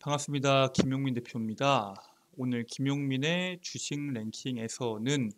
반갑습니다. 김용민 대표입니다. 오늘 김용민의 주식 랭킹에서는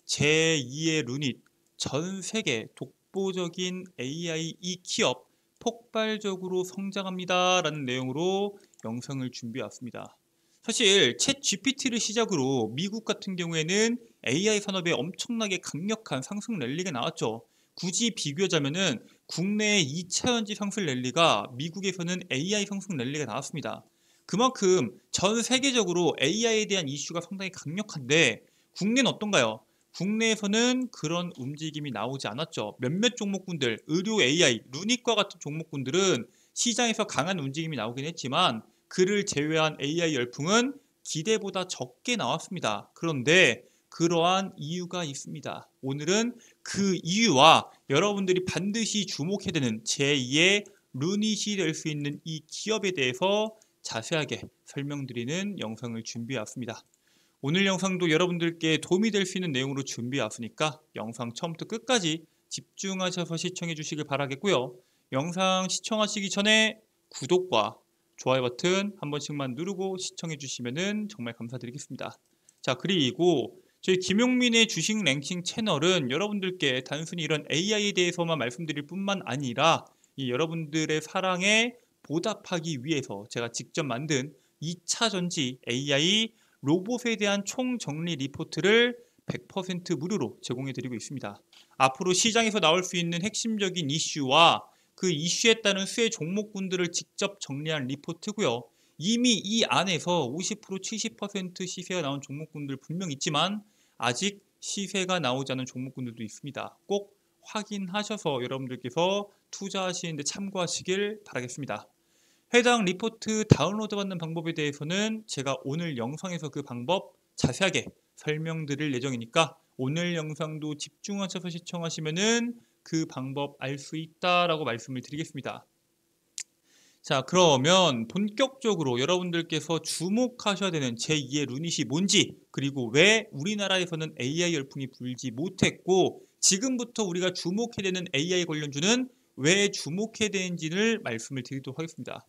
제2의 루닛, 전 세계 독보적인 AI 기업 폭발적으로 성장합니다 라는 내용으로 영상을 준비해 왔습니다. 사실 챗 GPT를 시작으로 미국 같은 경우에는 AI 산업에 엄청나게 강력한 상승 랠리가 나왔죠. 굳이 비교하자면은 국내의 2차 전지 상승 랠리가 미국에서는 AI 상승 랠리가 나왔습니다. 그만큼 전 세계적으로 AI에 대한 이슈가 상당히 강력한데 국내는 어떤가요? 국내에서는 그런 움직임이 나오지 않았죠. 몇몇 종목군들, 의료 AI, 루닛과 같은 종목군들은 시장에서 강한 움직임이 나오긴 했지만 그를 제외한 AI 열풍은 기대보다 적게 나왔습니다. 그런데 그러한 이유가 있습니다. 오늘은 그 이유와 여러분들이 반드시 주목해야 되는 제2의 루닛이 될 수 있는 이 기업에 대해서 자세하게 설명드리는 영상을 준비해 왔습니다. 오늘 영상도 여러분들께 도움이 될 수 있는 내용으로 준비해 왔으니까 영상 처음부터 끝까지 집중하셔서 시청해 주시길 바라겠고요. 영상 시청하시기 전에 구독과 좋아요 버튼 한 번씩만 누르고 시청해 주시면 정말 감사드리겠습니다. 자, 그리고 저희 김용민의 주식 랭킹 채널은 여러분들께 단순히 이런 AI에 대해서만 말씀드릴 뿐만 아니라 이 여러분들의 사랑에 보답하기 위해서 제가 직접 만든 2차 전지 AI 로봇에 대한 총정리 리포트를 100% 무료로 제공해 드리고 있습니다. 앞으로 시장에서 나올 수 있는 핵심적인 이슈와 그 이슈에 따른 수혜 종목군들을 직접 정리한 리포트고요. 이미 이 안에서 50% 70% 시세가 나온 종목군들 분명 있지만 아직 시세가 나오지 않은 종목군들도 있습니다. 꼭 확인하셔서 여러분들께서 투자하시는 데 참고하시길 바라겠습니다. 해당 리포트 다운로드 받는 방법에 대해서는 제가 오늘 영상에서 그 방법 자세하게 설명드릴 예정이니까 오늘 영상도 집중하셔서 시청하시면은 그 방법 알 수 있다라고 말씀을 드리겠습니다. 자, 그러면 본격적으로 여러분들께서 주목하셔야 되는 제2의 루닛이 뭔지, 그리고 왜 우리나라에서는 AI 열풍이 불지 못했고 지금부터 우리가 주목해야 되는 AI 관련주는 왜 주목해야 되는지를 말씀을 드리도록 하겠습니다.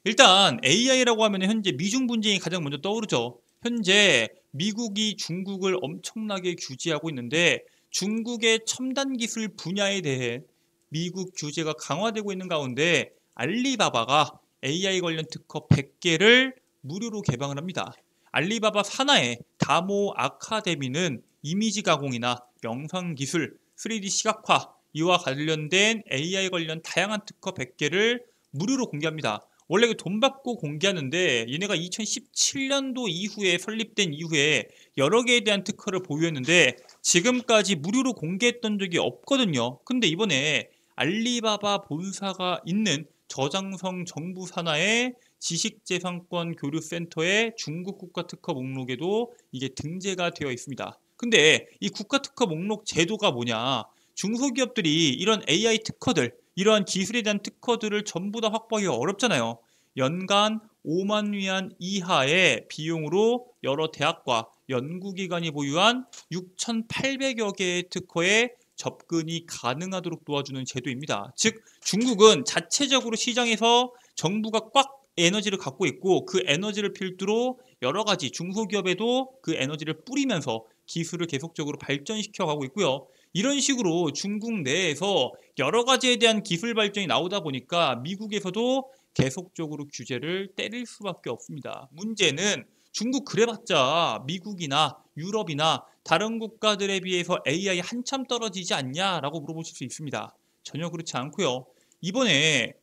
일단 AI라고 하면 현재 미중 분쟁이 가장 먼저 떠오르죠. 현재 미국이 중국을 엄청나게 규제하고 있는데 중국의 첨단 기술 분야에 대해 미국 규제가 강화되고 있는 가운데 알리바바가 AI 관련 특허 100개를 무료로 개방을 합니다. 알리바바 산하의 다모 아카데미는 이미지 가공이나 영상 기술, 3D 시각화 이와 관련된 AI 관련 다양한 특허 100개를 무료로 공개합니다. 원래 돈 받고 공개하는데 얘네가 2017년도 이후에 설립된 이후에 여러 개에 대한 특허를 보유했는데 지금까지 무료로 공개했던 적이 없거든요. 근데 이번에 알리바바 본사가 있는 저장성 정부 산하의 지식재산권 교류센터의 중국 국가특허 목록에도 이게 등재가 되어 있습니다. 근데 이 국가특허 목록 제도가 뭐냐? 중소기업들이 이런 AI 특허들, 이러한 기술에 대한 특허들을 전부 다 확보하기가 어렵잖아요. 연간 5만 위안 이하의 비용으로 여러 대학과 연구기관이 보유한 6,800여 개의 특허에 접근이 가능하도록 도와주는 제도입니다. 즉 중국은 자체적으로 시장에서 정부가 꽉 에너지를 갖고 있고 그 에너지를 필두로 여러 가지 중소기업에도 그 에너지를 뿌리면서 기술을 계속적으로 발전시켜 가고 있고요. 이런 식으로 중국 내에서 여러 가지에 대한 기술 발전이 나오다 보니까 미국에서도 계속적으로 규제를 때릴 수밖에 없습니다. 문제는 중국 그래봤자 미국이나 유럽이나 다른 국가들에 비해서 AI 한참 떨어지지 않냐라고 물어보실 수 있습니다. 전혀 그렇지 않고요. 이번에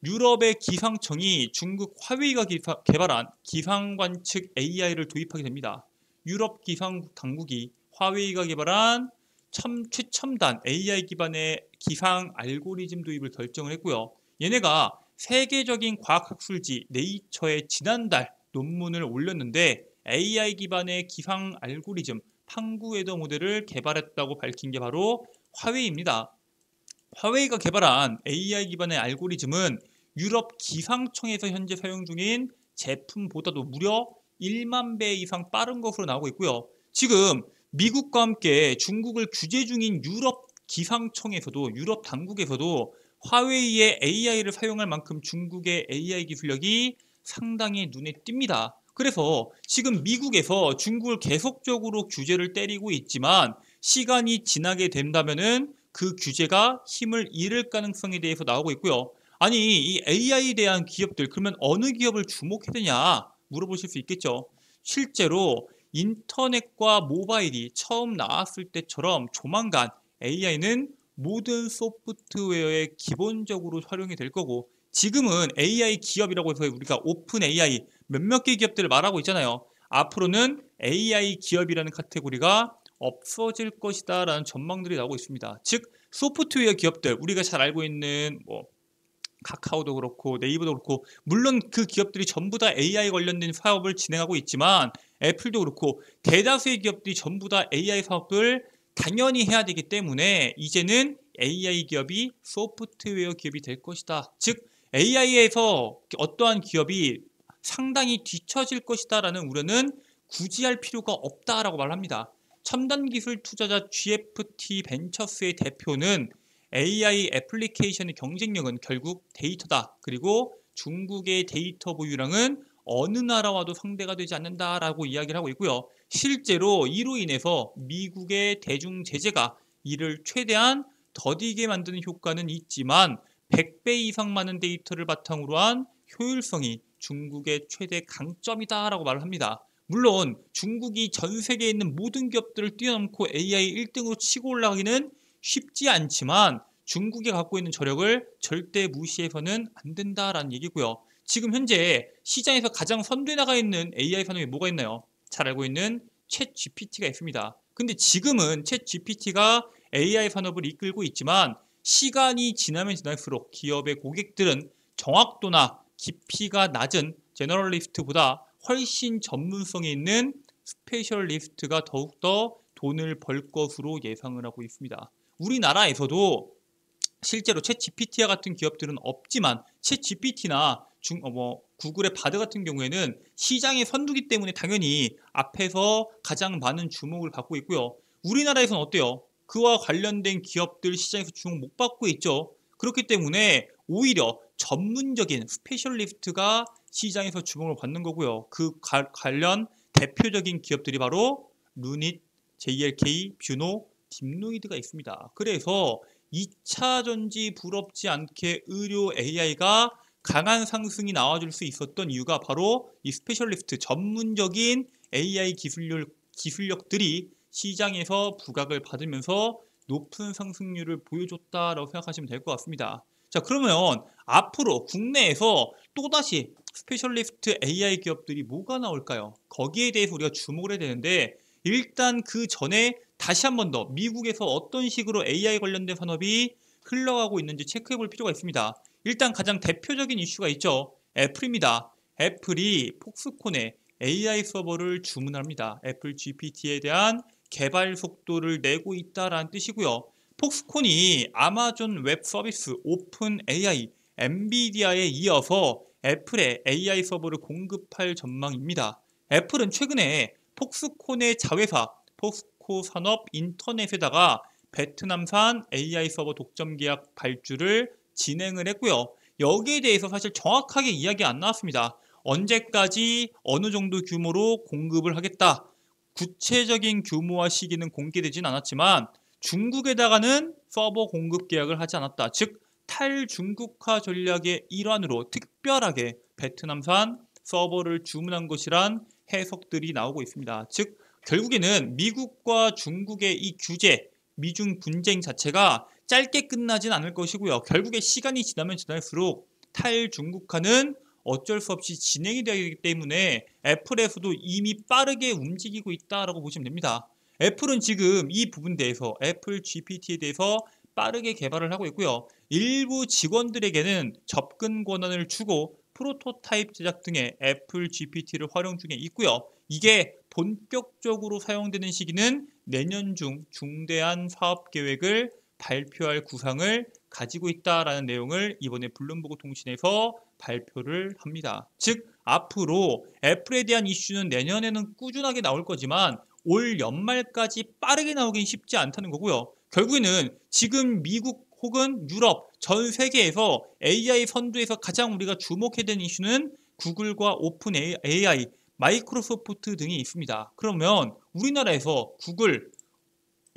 유럽의 기상청이 중국 화웨이가 개발한 기상관측 AI를 도입하게 됩니다. 유럽 기상 당국이 화웨이가 개발한 최첨단 AI 기반의 기상 알고리즘 도입을 결정을 했고요. 얘네가 세계적인 과학학술지 네이처에 지난달 논문을 올렸는데 AI 기반의 기상 알고리즘 팡구 웨더 모델을 개발했다고 밝힌 게 바로 화웨이입니다. 화웨이가 개발한 AI 기반의 알고리즘은 유럽 기상청에서 현재 사용 중인 제품보다도 무려 1만 배 이상 빠른 것으로 나오고 있고요. 지금 미국과 함께 중국을 규제 중인 유럽 기상청에서도 유럽 당국에서도 화웨이의 AI를 사용할 만큼 중국의 AI 기술력이 상당히 눈에 띕니다. 그래서 지금 미국에서 중국을 계속적으로 규제를 때리고 있지만 시간이 지나게 된다면은 그 규제가 힘을 잃을 가능성에 대해서 나오고 있고요. 아니, 이 AI에 대한 기업들, 그러면 어느 기업을 주목해야 되냐 물어보실 수 있겠죠. 실제로 인터넷과 모바일이 처음 나왔을 때처럼 조만간 AI는 모든 소프트웨어에 기본적으로 활용이 될 거고, 지금은 AI 기업이라고 해서 우리가 오픈 AI 몇몇 개 기업들을 말하고 있잖아요. 앞으로는 AI 기업이라는 카테고리가 없어질 것이다 라는 전망들이 나오고 있습니다. 즉 소프트웨어 기업들, 우리가 잘 알고 있는 카카오도 그렇고 네이버도 그렇고, 물론 그 기업들이 전부 다 AI 관련된 사업을 진행하고 있지만 애플도 그렇고 대다수의 기업들이 전부 다 AI 사업을 당연히 해야 되기 때문에 이제는 AI 기업이 소프트웨어 기업이 될 것이다. 즉 AI에서 어떠한 기업이 상당히 뒤처질 것이다 라는 우려는 굳이 할 필요가 없다라고 말합니다. 첨단기술 투자자 GFT 벤처스의 대표는 AI 애플리케이션의 경쟁력은 결국 데이터다. 그리고 중국의 데이터 보유량은 어느 나라와도 상대가 되지 않는다라고 이야기를 하고 있고요. 실제로 이로 인해서 미국의 대중 제재가 이를 최대한 더디게 만드는 효과는 있지만 100배 이상 많은 데이터를 바탕으로 한 효율성이 중국의 최대 강점이다라고 말을 합니다. 물론 중국이 전 세계에 있는 모든 기업들을 뛰어넘고 AI 1등으로 치고 올라가기는 쉽지 않지만 중국이 갖고 있는 저력을 절대 무시해서는 안 된다라는 얘기고요. 지금 현재 시장에서 가장 선두에 나가 있는 AI 산업이 뭐가 있나요? 잘 알고 있는 챗 GPT가 있습니다. 근데 지금은 챗 GPT가 AI 산업을 이끌고 있지만 시간이 지나면 지날수록 기업의 고객들은 정확도나 깊이가 낮은 제너럴리스트보다 훨씬 전문성이 있는 스페셜리스트가 더욱더 돈을 벌 것으로 예상을 하고 있습니다. 우리나라에서도 실제로 챗 GPT와 같은 기업들은 없지만 챗 GPT나 구글의 바드 같은 경우에는 시장의 선두기 때문에 당연히 앞에서 가장 많은 주목을 받고 있고요. 우리나라에서는 어때요? 그와 관련된 기업들 시장에서 주목 못 받고 있죠. 그렇기 때문에 오히려 전문적인 스페셜리스트가 시장에서 주목을 받는 거고요. 그 관련 대표적인 기업들이 바로 루닛, JLK, 뷰노, 딥노이드가 있습니다. 그래서 2차 전지 부럽지 않게 의료 AI가 강한 상승이 나와줄 수 있었던 이유가 바로 이 스페셜리스트 전문적인 AI 기술력들이 시장에서 부각을 받으면서 높은 상승률을 보여줬다라고 생각하시면 될 것 같습니다. 자, 그러면 앞으로 국내에서 또다시 스페셜리스트 AI 기업들이 뭐가 나올까요? 거기에 대해서 우리가 주목을 해야 되는데, 일단 그 전에 다시 한 번 더 미국에서 어떤 식으로 AI 관련된 산업이 흘러가고 있는지 체크해 볼 필요가 있습니다. 일단 가장 대표적인 이슈가 있죠. 애플입니다. 애플이 폭스콘에 AI 서버를 주문합니다. 애플 GPT에 대한 개발 속도를 내고 있다라는 뜻이고요. 폭스콘이 아마존 웹 서비스, 오픈 AI, 엔비디아에 이어서 애플의 AI 서버를 공급할 전망입니다. 애플은 최근에 폭스콘의 자회사 포스코 산업 인터넷에다가 베트남산 AI 서버 독점 계약 발주를 진행을 했고요. 여기에 대해서 사실 정확하게 이야기 안 나왔습니다. 언제까지 어느 정도 규모로 공급을 하겠다. 구체적인 규모와 시기는 공개되진 않았지만 중국에다가는 서버 공급 계약을 하지 않았다. 즉 탈중국화 전략의 일환으로 특별하게 베트남산 서버를 주문한 것이란 해석들이 나오고 있습니다. 즉 결국에는 미국과 중국의 이 규제, 미중 분쟁 자체가 짧게 끝나진 않을 것이고요. 결국에 시간이 지나면 지날수록 탈중국화는 어쩔 수 없이 진행이 되기 때문에 애플에서도 이미 빠르게 움직이고 있다라고 보시면 됩니다. 애플은 지금 이 부분에 대해서 애플 GPT에 대해서 빠르게 개발을 하고 있고요. 일부 직원들에게는 접근 권한을 주고 프로토타입 제작 등의 애플 GPT를 활용 중에 있고요. 이게 본격적으로 사용되는 시기는 내년 중 중대한 사업 계획을 발표할 구상을 가지고 있다라는 내용을 이번에 블룸버그 통신에서 발표를 합니다. 즉 앞으로 애플에 대한 이슈는 내년에는 꾸준하게 나올 거지만 올 연말까지 빠르게 나오긴 쉽지 않다는 거고요. 결국에는 지금 미국 혹은 유럽 전 세계에서 AI 선두에서 가장 우리가 주목해야 되는 이슈는 구글과 오픈 AI, 마이크로소프트 등이 있습니다. 그러면 우리나라에서 구글,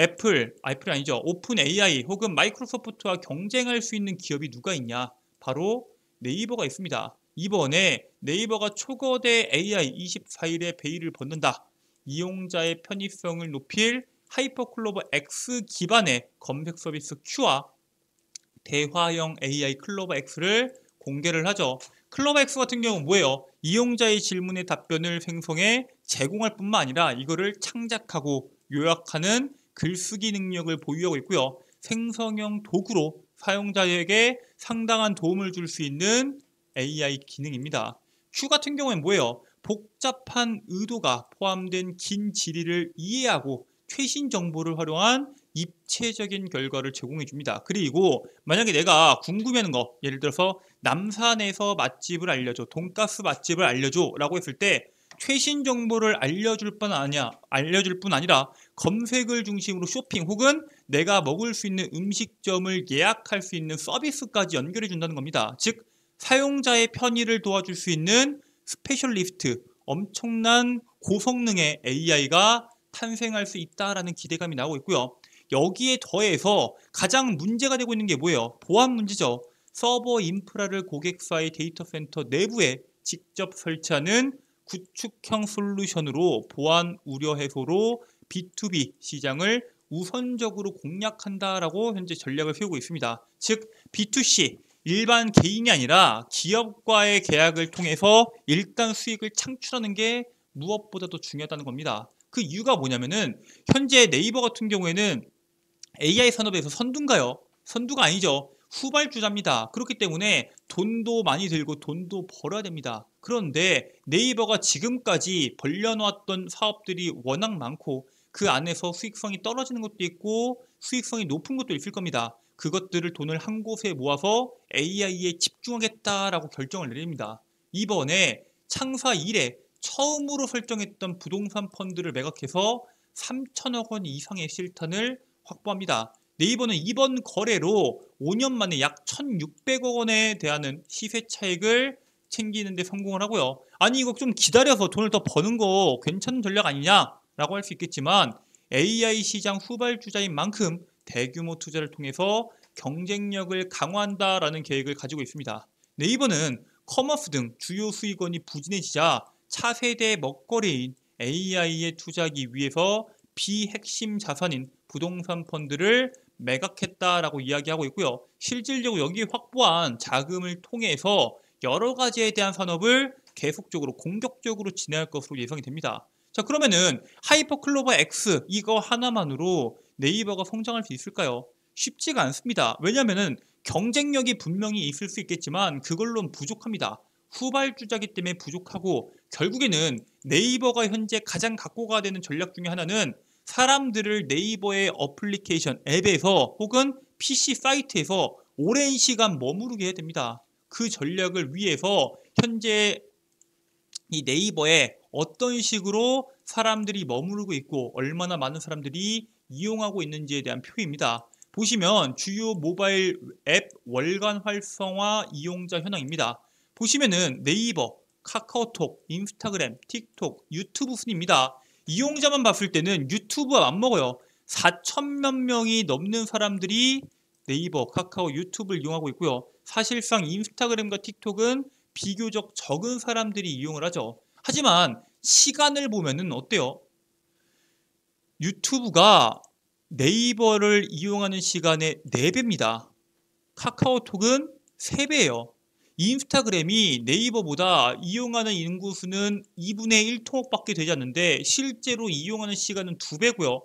애플이 아니죠. 오픈 AI 혹은 마이크로소프트와 경쟁할 수 있는 기업이 누가 있냐? 바로 네이버가 있습니다. 이번에 네이버가 초거대 AI 24일의 베일을 벗는다. 이용자의 편의성을 높일 하이퍼클로버 X 기반의 검색 서비스 Q와 대화형 AI 클로버 X를 공개를 하죠. 클로버 X 같은 경우는 뭐예요? 이용자의 질문에 답변을 생성해 제공할 뿐만 아니라 이거를 창작하고 요약하는 글쓰기 능력을 보유하고 있고요. 생성형 도구로 사용자에게 상당한 도움을 줄 수 있는 AI 기능입니다. Q 같은 경우는 뭐예요? 복잡한 의도가 포함된 긴 질의를 이해하고 최신 정보를 활용한 입체적인 결과를 제공해 줍니다. 그리고 만약에 내가 궁금해하는 거, 예를 들어서 남산에서 맛집을 알려줘, 돈가스 맛집을 알려줘 라고 했을 때 최신 정보를 알려줄 뿐 아니라 검색을 중심으로 쇼핑 혹은 내가 먹을 수 있는 음식점을 예약할 수 있는 서비스까지 연결해 준다는 겁니다. 즉 사용자의 편의를 도와줄 수 있는 스페셜리스트, 엄청난 고성능의 AI가 탄생할 수 있다라는 기대감이 나오고 있고요. 여기에 더해서 가장 문제가 되고 있는 게 뭐예요? 보안 문제죠. 서버 인프라를 고객사의 데이터 센터 내부에 직접 설치하는 구축형 솔루션으로 보안 우려 해소로 B2B 시장을 우선적으로 공략한다라고 현재 전략을 세우고 있습니다. 즉 B2C, 일반 개인이 아니라 기업과의 계약을 통해서 일단 수익을 창출하는 게 무엇보다도 중요하다는 겁니다. 그 이유가 뭐냐면은 현재 네이버 같은 경우에는 AI 산업에서 선두인가요? 선두가 아니죠. 후발주자입니다. 그렇기 때문에 돈도 많이 들고 돈도 벌어야 됩니다. 그런데 네이버가 지금까지 벌려놓았던 사업들이 워낙 많고 그 안에서 수익성이 떨어지는 것도 있고 수익성이 높은 것도 있을 겁니다. 그것들을 돈을 한 곳에 모아서 AI에 집중하겠다라고 결정을 내립니다. 이번에 창사 이래 처음으로 설정했던 부동산 펀드를 매각해서 3천억 원 이상의 실탄을 확보합니다. 네이버는 이번 거래로 5년 만에 약 1,600억 원에 대한 시세 차익을 챙기는 데 성공을 하고요. 아니 이거 좀 기다려서 돈을 더 버는 거 괜찮은 전략 아니냐라고 할 수 있겠지만 AI 시장 후발주자인 만큼 대규모 투자를 통해서 경쟁력을 강화한다라는 계획을 가지고 있습니다. 네이버는 커머스 등 주요 수익원이 부진해지자 차세대 먹거리인 AI에 투자하기 위해서 비핵심 자산인 부동산 펀드를 매각했다라고 이야기하고 있고요. 실질적으로 여기 확보한 자금을 통해서 여러 가지에 대한 산업을 계속적으로 공격적으로 진행할 것으로 예상이 됩니다. 자, 그러면은 하이퍼클로버 X 이거 하나만으로 네이버가 성장할 수 있을까요? 쉽지가 않습니다. 왜냐하면은 경쟁력이 분명히 있을 수 있겠지만 그걸로는 부족합니다. 후발주자기 때문에 부족하고 결국에는 네이버가 현재 가장 갖고 가야 되는 전략 중에 하나는 사람들을 네이버의 어플리케이션 앱에서 혹은 PC 사이트에서 오랜 시간 머무르게 해야 됩니다. 그 전략을 위해서 현재 이 네이버에 어떤 식으로 사람들이 머무르고 있고 얼마나 많은 사람들이 이용하고 있는지에 대한 표입니다. 보시면 주요 모바일 앱 월간 활성화 이용자 현황입니다. 보시면은 네이버, 카카오톡, 인스타그램, 틱톡, 유튜브 순입니다. 이용자만 봤을 때는 유튜브와 맞먹어요. 4천만 명이 넘는 사람들이 네이버, 카카오, 유튜브를 이용하고 있고요. 사실상 인스타그램과 틱톡은 비교적 적은 사람들이 이용을 하죠. 하지만 시간을 보면은 어때요? 유튜브가 네이버를 이용하는 시간의 4배입니다. 카카오톡은 3배예요. 인스타그램이 네이버보다 이용하는 인구수는 2분의 1 토목밖에 되지 않는데 실제로 이용하는 시간은 2배고요.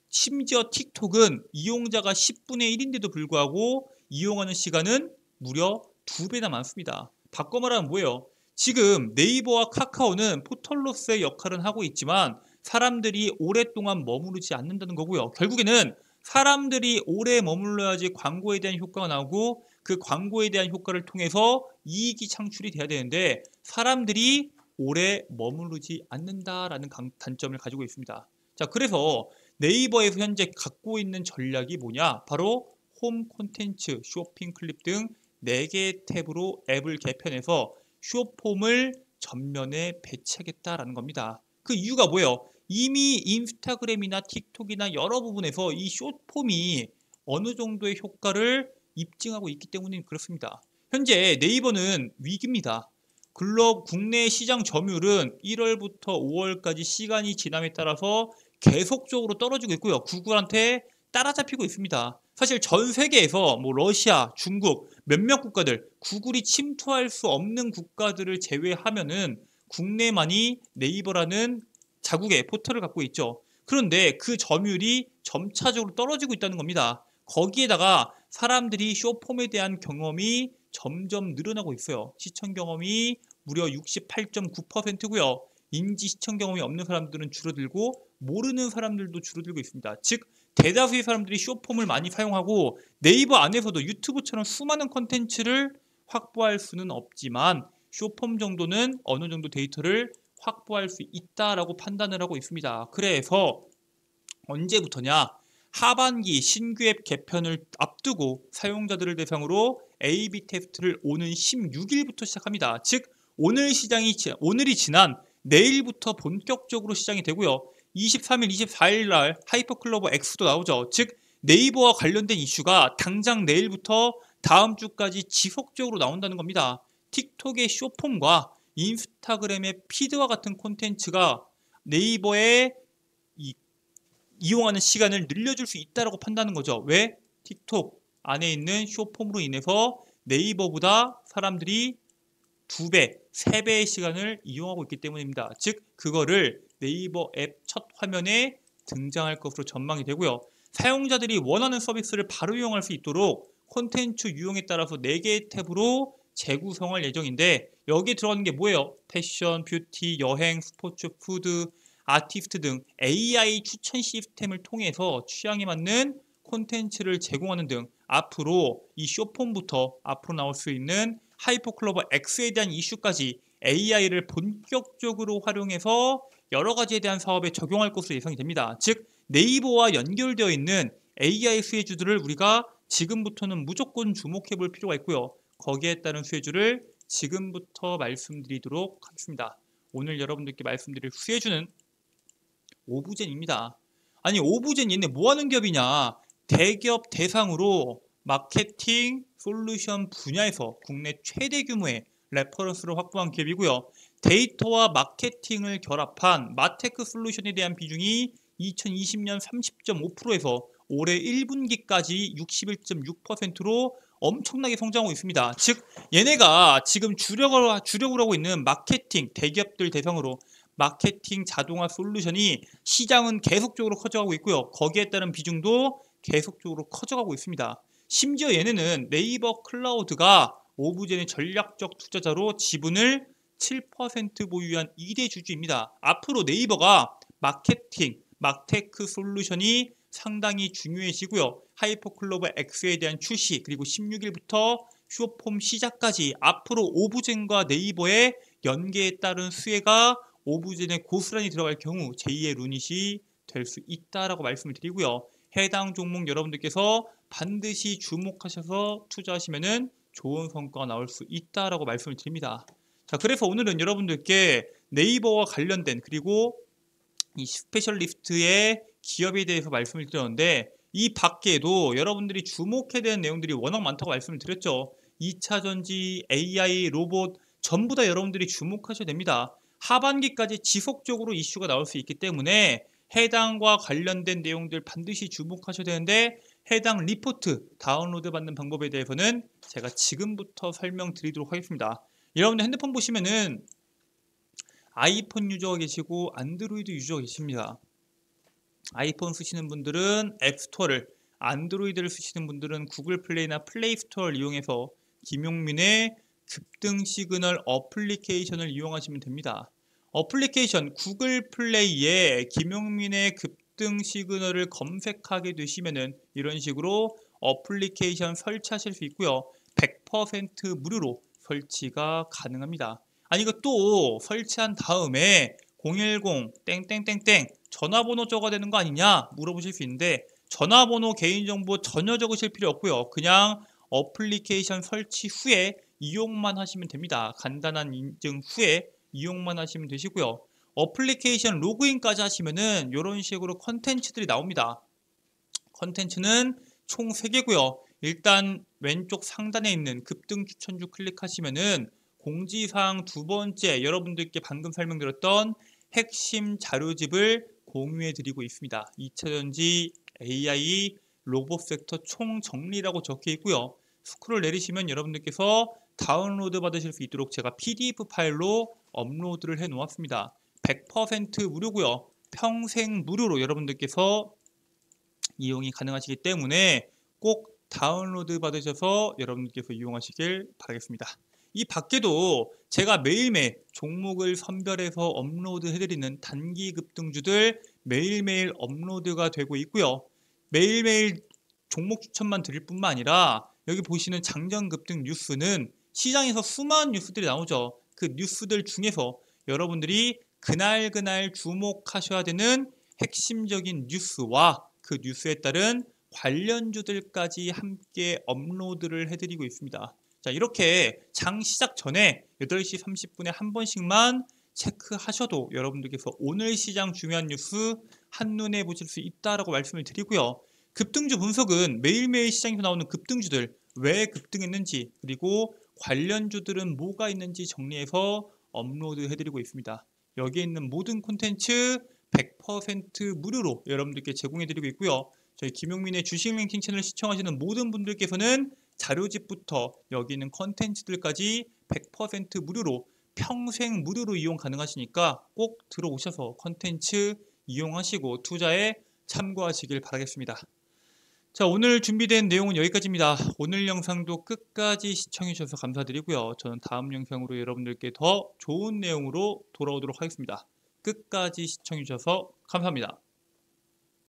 심지어 틱톡은 이용자가 10분의 1인데도 불구하고 이용하는 시간은 무려 2배나 많습니다. 바꿔 말하면 뭐예요? 지금 네이버와 카카오는 포털로서의 역할은 하고 있지만 사람들이 오랫동안 머무르지 않는다는 거고요. 결국에는 사람들이 오래 머물러야지 광고에 대한 효과가 나오고 그 광고에 대한 효과를 통해서 이익이 창출이 돼야 되는데 사람들이 오래 머무르지 않는다라는 단점을 가지고 있습니다. 자, 그래서 네이버에서 현재 갖고 있는 전략이 뭐냐? 바로 홈 콘텐츠, 쇼핑 클립 등 4개의 탭으로 앱을 개편해서 숏폼을 전면에 배치하겠다라는 겁니다. 그 이유가 뭐예요? 이미 인스타그램이나 틱톡이나 여러 부분에서 이 숏폼이 어느 정도의 효과를 입증하고 있기 때문에 그렇습니다. 현재 네이버는 위기입니다. 국내 시장 점유율은 1월부터 5월까지 시간이 지남에 따라서 계속적으로 떨어지고 있고요. 구글한테 따라잡히고 있습니다. 사실 전 세계에서 뭐 러시아, 중국, 몇몇 국가들, 구글이 침투할 수 없는 국가들을 제외하면은 국내만이 네이버라는 자국의 포털을 갖고 있죠. 그런데 그 점유율이 점차적으로 떨어지고 있다는 겁니다. 거기에다가 사람들이 숏폼에 대한 경험이 점점 늘어나고 있어요. 시청 경험이 무려 68.9%고요. 인지 시청 경험이 없는 사람들은 줄어들고 모르는 사람들도 줄어들고 있습니다. 즉 대다수의 사람들이 숏폼을 많이 사용하고 네이버 안에서도 유튜브처럼 수많은 컨텐츠를 확보할 수는 없지만 숏폼 정도는 어느 정도 데이터를 확보할 수 있다라고 판단을 하고 있습니다. 그래서 언제부터냐? 하반기 신규 앱 개편을 앞두고 사용자들을 대상으로 A/B 테스트를 오는 16일부터 시작합니다. 즉 오늘이 지난 내일부터 본격적으로 시작이 되고요. 23일, 24일 날 하이퍼클로버 X도 나오죠. 즉 네이버와 관련된 이슈가 당장 내일부터 다음 주까지 지속적으로 나온다는 겁니다. 틱톡의 숏폼과 인스타그램의 피드와 같은 콘텐츠가 네이버에 이용하는 시간을 늘려줄 수 있다고 판단하는 거죠. 왜? 틱톡 안에 있는 숏폼으로 인해서 네이버보다 사람들이 2배, 3배의 시간을 이용하고 있기 때문입니다. 즉 그거를 네이버 앱 첫 화면에 등장할 것으로 전망이 되고요. 사용자들이 원하는 서비스를 바로 이용할 수 있도록 콘텐츠 유형에 따라서 4개의 탭으로 재구성할 예정인데 여기에 들어가는 게 뭐예요? 패션, 뷰티, 여행, 스포츠, 푸드, 아티스트 등 AI 추천 시스템을 통해서 취향에 맞는 콘텐츠를 제공하는 등 앞으로 이 숏폼부터 앞으로 나올 수 있는 하이퍼클로버 X에 대한 이슈까지 AI를 본격적으로 활용해서 여러 가지에 대한 사업에 적용할 것으로 예상이 됩니다. 즉 네이버와 연결되어 있는 AI 수혜주들을 우리가 지금부터는 무조건 주목해 볼 필요가 있고요. 거기에 따른 수혜주를 지금부터 말씀드리도록 하겠습니다. 오늘 여러분들께 말씀드릴 수혜주는 오브젠입니다. 아니 오브젠 얘네 뭐하는 기업이냐? 대기업 대상으로 마케팅 솔루션 분야에서 국내 최대 규모의 레퍼런스를 확보한 기업이고요. 데이터와 마케팅을 결합한 마테크 솔루션에 대한 비중이 2020년 30.5%에서 올해 1분기까지 61.6%로 엄청나게 성장하고 있습니다. 즉 얘네가 지금 주력으로 하고 있는 마케팅 대기업들 대상으로 마케팅 자동화 솔루션이 시장은 계속적으로 커져가고 있고요. 거기에 따른 비중도 계속적으로 커져가고 있습니다. 심지어 얘네는 네이버 클라우드가 오브젠의 전략적 투자자로 지분을 7% 보유한 2대 주주입니다. 앞으로 네이버가 마케팅, 마테크 솔루션이 상당히 중요해지고요. 하이퍼클로버 X에 대한 출시 그리고 16일부터 숏폼 시작까지 앞으로 오브젠과 네이버의 연계에 따른 수혜가 오브젠에 고스란히 들어갈 경우 제2의 루닛이 될 수 있다라고 말씀을 드리고요. 해당 종목 여러분들께서 반드시 주목하셔서 투자하시면은 좋은 성과가 나올 수 있다라고 말씀을 드립니다. 자, 그래서 오늘은 여러분들께 네이버와 관련된 그리고 이 스페셜리스트의 기업에 대해서 말씀을 드렸는데 이 밖에도 여러분들이 주목해야 되는 내용들이 워낙 많다고 말씀을 드렸죠. 2차 전지, AI, 로봇 전부 다 여러분들이 주목하셔야 됩니다. 하반기까지 지속적으로 이슈가 나올 수 있기 때문에 해당과 관련된 내용들 반드시 주목하셔야 되는데 해당 리포트 다운로드 받는 방법에 대해서는 제가 지금부터 설명드리도록 하겠습니다. 여러분들 핸드폰 보시면은 아이폰 유저가 계시고 안드로이드 유저가 계십니다. 아이폰 쓰시는 분들은 앱스토어를, 안드로이드를 쓰시는 분들은 구글 플레이나 플레이 스토어를 이용해서 김용민의 급등 시그널 어플리케이션을 이용하시면 됩니다. 어플리케이션 구글 플레이에 김용민의 급등 시그널을 검색하게 되시면은 이런 식으로 어플리케이션 설치하실 수 있고요. 100% 무료로 설치가 가능합니다. 아니 이거 또 설치한 다음에 010 땡땡땡땡 전화번호 적어야 되는 거 아니냐 물어보실 수 있는데 전화번호 개인정보 전혀 적으실 필요 없고요. 그냥 어플리케이션 설치 후에 이용만 하시면 됩니다. 간단한 인증 후에 이용만 하시면 되시고요. 어플리케이션 로그인까지 하시면은 이런 식으로 컨텐츠들이 나옵니다. 컨텐츠는 총 3개고요. 일단 왼쪽 상단에 있는 급등 추천주 클릭하시면은 공지사항 두 번째, 여러분들께 방금 설명드렸던 핵심 자료집을 공유해 드리고 있습니다. 2차전지 AI 로봇 섹터 총 정리라고 적혀 있고요. 스크롤 내리시면 여러분들께서 다운로드 받으실 수 있도록 제가 PDF 파일로 업로드를 해 놓았습니다. 100% 무료고요. 평생 무료로 여러분들께서 이용이 가능하시기 때문에 꼭 다운로드 받으셔서 여러분께서 이용하시길 바라겠습니다. 이 밖에도 제가 매일매일 종목을 선별해서 업로드 해드리는 단기 급등주들 매일매일 업로드가 되고 있고요. 매일매일 종목 추천만 드릴 뿐만 아니라 여기 보시는 장전 급등 뉴스는 시장에서 수많은 뉴스들이 나오죠. 그 뉴스들 중에서 여러분들이 그날 주목하셔야 되는 핵심적인 뉴스와 그 뉴스에 따른 관련주들까지 함께 업로드를 해드리고 있습니다. 자, 이렇게 장 시작 전에 8시 30분에 한 번씩만 체크하셔도 여러분들께서 오늘 시장 중요한 뉴스 한눈에 보실 수 있다라고 말씀을 드리고요. 급등주 분석은 매일매일 시장에서 나오는 급등주들 왜 급등했는지 그리고 관련주들은 뭐가 있는지 정리해서 업로드 해드리고 있습니다. 여기에 있는 모든 콘텐츠 100% 무료로 여러분들께 제공해드리고 있고요. 저희 김용민의 주식 랭킹 채널 시청하시는 모든 분들께서는 자료집부터 여기 있는 컨텐츠들까지 100% 무료로 평생 무료로 이용 가능하시니까 꼭 들어오셔서 컨텐츠 이용하시고 투자에 참고하시길 바라겠습니다. 자, 오늘 준비된 내용은 여기까지입니다. 오늘 영상도 끝까지 시청해 주셔서 감사드리고요. 저는 다음 영상으로 여러분들께 더 좋은 내용으로 돌아오도록 하겠습니다. 끝까지 시청해 주셔서 감사합니다.